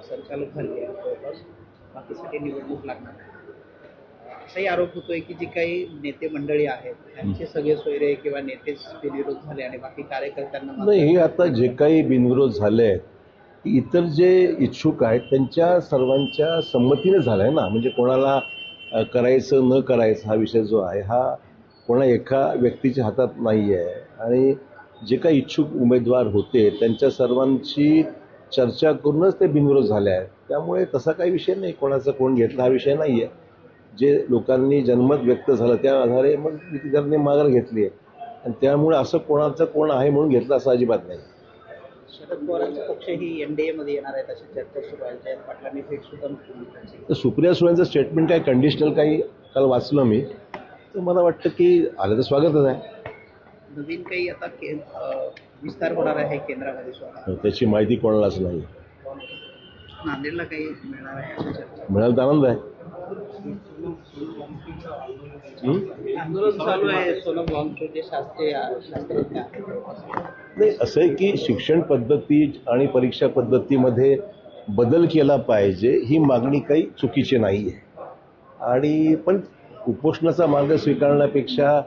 संचालक झाले जवळपास बाकीसाठी निवडणूक लागणार आहे. असाही आरोप होतोय की जी काही नेते मंडळी आहेत त्यांचे सगळे सोयरे किंवा नेतेच बिनविरोध झाले आणि बाकी कार्यकर्त्यांना नाही, हे आता जे काही बिनविरोध झाले आहेत, इतर जे इच्छुक आहेत त्यांच्या सर्वांच्या संमतीने झालं आहे ना. म्हणजे कोणाला करायचं न करायचं हा विषय जो आहे हा कोणा एका व्यक्तीच्या हातात नाही आहे. आणि जे काही इच्छुक उमेदवार होते त्यांच्या सर्वांची चर्चा करूनच ते बिनविरोध झाले आहेत. त्यामुळे तसा काही विषय नाही, कोणाचा कोण घेतला हा विषय नाही आहे. जे लोकांनी जनमत व्यक्त झालं त्या आधारे मग त्यांनी माघार घेतली आहे. आणि त्यामुळे असं कोणाचं कोण आहे म्हणून घेतलं असं अजिबात नाही. शरद पवारांचा पक्षही एनडीए मध्ये येणार आहेत अशी चर्चा सुरू आहे. जयंत पाटलांनी भेट सुद्धा केली. तर सुप्रिया सुळेंचं स्टेटमेंट काय कंडिशनल काही काल वाचलं मी, तर मला वाटतं की आलं तर स्वागतच आहे. नवीन काही आता विस्तार होणार आहे केंद्रामध्ये स्वतः त्याची माहिती कोणालाच नाही. नांदेडला काही मिळणार आहे अशी चर्चा मिळालं तर आनंद आहे. आंदोलन चालू आहे. सोनम वांगचूक जे शास्त्रज्ञ आहेत नाही, असं आहे की शिक्षण पद्धती आणि परीक्षा पद्धतीमध्ये बदल केला पाहिजे ही मागणी काही चुकीची नाही आहे. आणि पण उपोषणाचा मार्ग स्वीकारण्यापेक्षा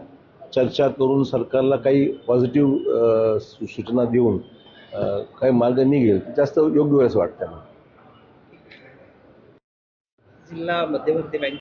चर्चा करून सरकारला काही पॉझिटिव्ह सूचना देऊन काही मार्ग निघेल जास्त योग्य वेळेस वाटतं. जिल्हा मध्यवर्ती बँक